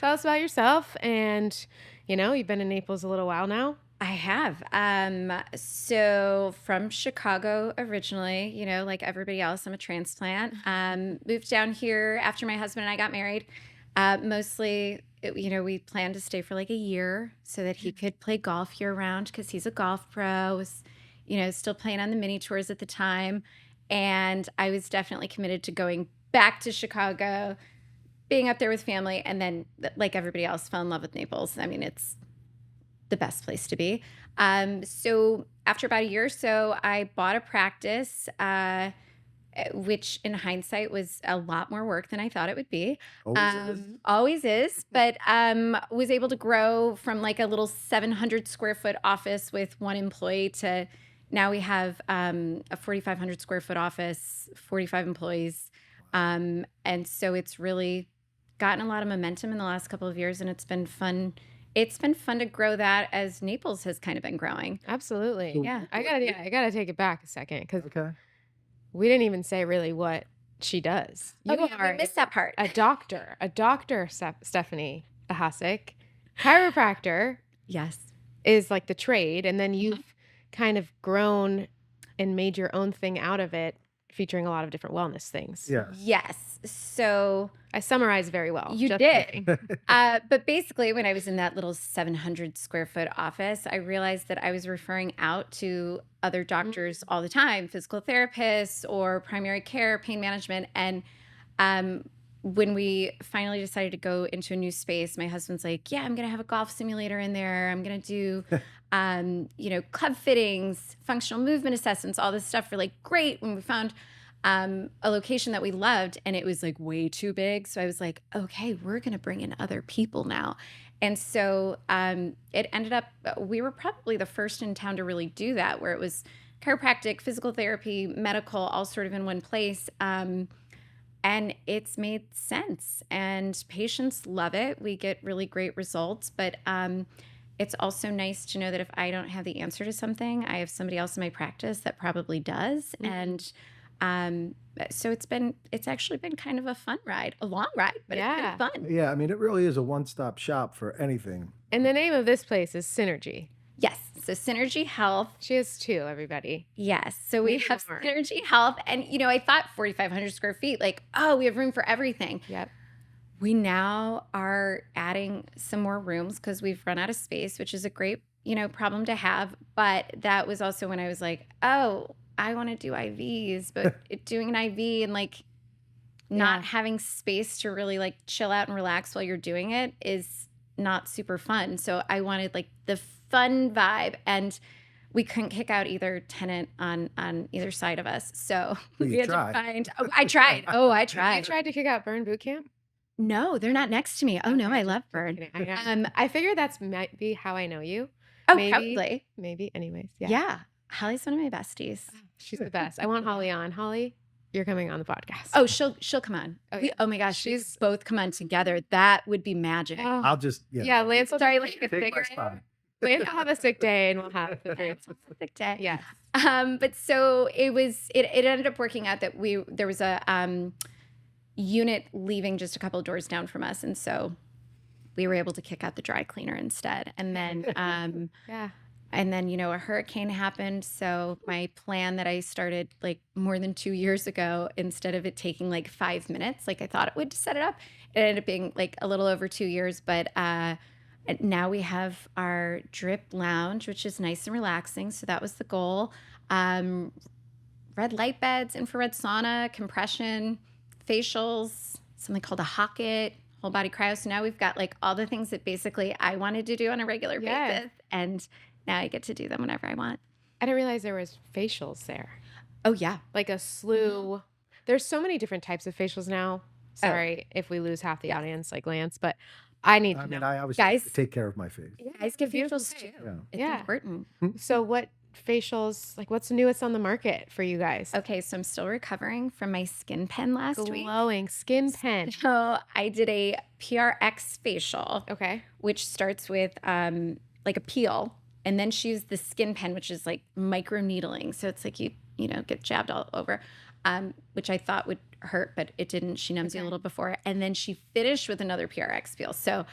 tell us about yourself. And, you've been in Naples a little while now. I have. So from Chicago originally, like everybody else, I'm a transplant. Moved down here after my husband and I got married. Mostly, we planned to stay for like a year so that he could play golf year round because he's a golf pro, was, still playing on the mini tours at the time. And I was definitely committed to going back to Chicago, being up there with family. And then, like everybody else, fell in love with Naples. I mean, it's the best place to be. So after about a year or so, I bought a practice, which in hindsight was a lot more work than I thought it would be. Always is. Always is, but was able to grow from like a little 700 square foot office with one employee to now we have a 4,500 square foot office, 45 employees. And so it's really gotten a lot of momentum in the last couple of years, and it's been fun. It's been fun to grow that as Naples has kind of been growing. Absolutely. So- Yeah. I gotta take it back a second because Okay. we didn't even say really what she does. We missed that part. a doctor, Stephanie Ahasic, chiropractor Yes. is like the trade, and then you've kind of grown and made your own thing out of it, featuring a lot of different wellness things. Yes. Yes. So I summarized very well. you just did. kidding. But basically, when I was in that little 700 square foot office, I realized that I was referring out to other doctors all the time, physical therapists or primary care, pain management. And when we finally decided to go into a new space, my husband's like, yeah, I'm going to have a golf simulator in there. I'm going to do, club fittings, functional movement assessments, all this stuff. We're like, great. When we found a location that we loved, and it was like way too big. So I was like, okay, we're going to bring in other people now. And so it ended up, we were probably the first in town to really do that, where it was chiropractic, physical therapy, medical, all sort of in one place. And it's made sense, and patients love it. We get really great results, but it's also nice to know that if I don't have the answer to something, I have somebody else in my practice that probably does. And so it's actually been kind of a fun ride, a long ride, but it's been fun. Yeah, I mean, it really is a one-stop shop for anything. And the name of this place is Synergy. Yes. So Synergy Health. She has two, everybody. Yes. So we Maybe have more. Synergy Health. And, I thought 4,500 square feet, like, oh, we have room for everything. Yep. We now are adding some more rooms because we've run out of space, which is a great, problem to have. But that was also when I was like, oh, I want to do IVs, but doing an IV and like not having space to really like chill out and relax while you're doing it is not super fun. So I wanted like the fun vibe, and we couldn't kick out either tenant on either side of us. So Well, we you had tried. to find. Oh, I tried. Oh, I You tried. tried to kick out Burn Boot Camp? No, they're not next to me. Oh no, Okay, I love just Bird. kidding. I figured that's might be how I know you. Oh, maybe. probably. Maybe. Anyways. Yeah. Yeah. Holly's one of my besties. She's the best. I want Holly on. Holly, you're coming on the podcast. Oh, she'll come on. Oh, We- yeah. oh my gosh, She's- she's both come on together. That would be magic. Oh. I'll just, Yeah, Lance will Sorry, take like, a take my figure. spot. Lance will have a sick day, and we'll have the three. Sick day. Yes. But so it ended up working out that there was a unit leaving just a couple of doors down from us, and so we were able to kick out the dry cleaner instead. And then Yeah. and then a hurricane happened. So my plan that I started like more than 2 years ago, instead of it taking like 5 minutes, like I thought it would to set it up, it ended up being like a little over 2 years. But now we have our drip lounge, which is nice and relaxing. So that was the goal. Red light beds, infrared sauna, compression, facials, something called a Hocket, whole body cryo. So now we've got like all the things that basically I wanted to do on a regular Yeah. basis. And now I get to do them whenever I want. I didn't realize there was facials there. Oh, yeah. Like a slew. There's so many different types of facials now. Sorry if we lose half the audience like Lance, but I need I to mean, know. I always Guys. take care of my face. Guys get Beautiful facials face. too. Yeah. It's Yeah. important. So what facials, like what's newest on the market for you guys? Okay, so I'm still recovering from my SkinPen last week. Glowing SkinPen. So I did a PRX facial, Okay. which starts with like a peel, and then she used the SkinPen, which is like micro needling. So it's like you get jabbed all over. which I thought would hurt, but it didn't. She numbs you a Okay. little before. And then she finished with another PRX peel. So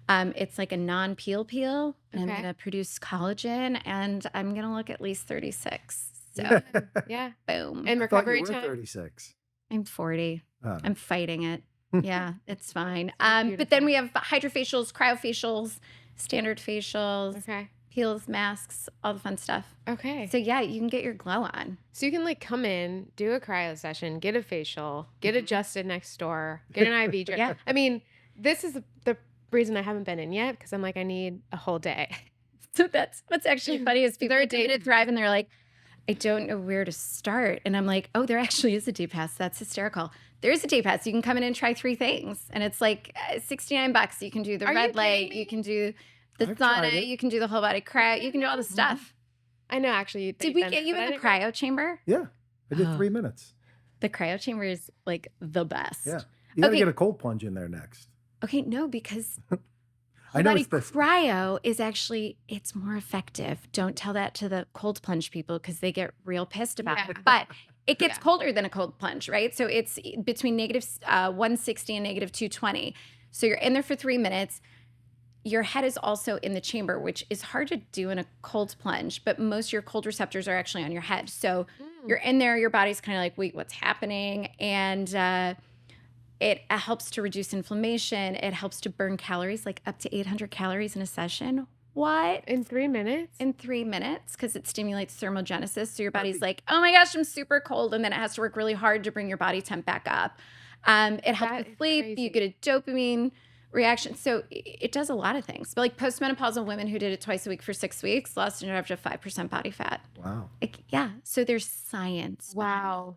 it's like a non-peel, and I'm Okay. going to produce collagen, and I'm going to look at least 36. So Yeah. boom. And I thought you recovery were time. 36. I'm 40. Oh. I'm fighting it. Yeah, it's fine. Sounds But then beautiful. we have hydrofacials, cryofacials, standard facials, Okay. peels, masks, all the fun stuff. Okay. So yeah, you can get your glow on. So you can like come in, do a cryo session, get a facial, get Mhm. adjusted next door, get an IV drip. Yeah. I mean, this is the reason I haven't been in yet because I'm like, I need a whole day. So that's what's actually funny is people There are are dating days- at Thrive and they're like, I don't know where to start. And I'm like, oh, there actually is a day pass. That's hysterical. There's a day pass. You can come in and try 3 things. And it's like $69. You can do the Are you red kidding light. me? You can do the I've tried sauna. it. You can do the whole body cryo. You can do all the stuff. I know actually. Did we get you in the cryo chamber? Yeah. I did Oh. 3 minutes. The cryo chamber is like the best. Yeah. You got to Okay. get a cold plunge in there next. Okay, no, because I know body it's the cryo is actually, it's more effective. Don't tell that to the cold plunge people because they get real pissed about it. Yeah. But it gets Yeah. colder than a cold plunge, right? So it's between -160 and -220. So you're in there for 3 minutes. Your head is also in the chamber, which is hard to do in a cold plunge, but most of your cold receptors are actually on your head. So you're in there, your body's kind of like, wait, what's happening? And it helps to reduce inflammation. It helps to burn calories, like up to 800 calories in a session. What? in 3 minutes. In 3 minutes, because it stimulates thermogenesis. So your body's like, oh my gosh, I'm super cold. And then it has to work really hard to bring your body temp back up. It helps That with is sleep. crazy. You get a dopamine reaction. So it does a lot of things. But like postmenopausal women who did it twice a week for 6 weeks lost an average of 5% body fat. wow. Like, yeah. So there's science. behind it. Wow.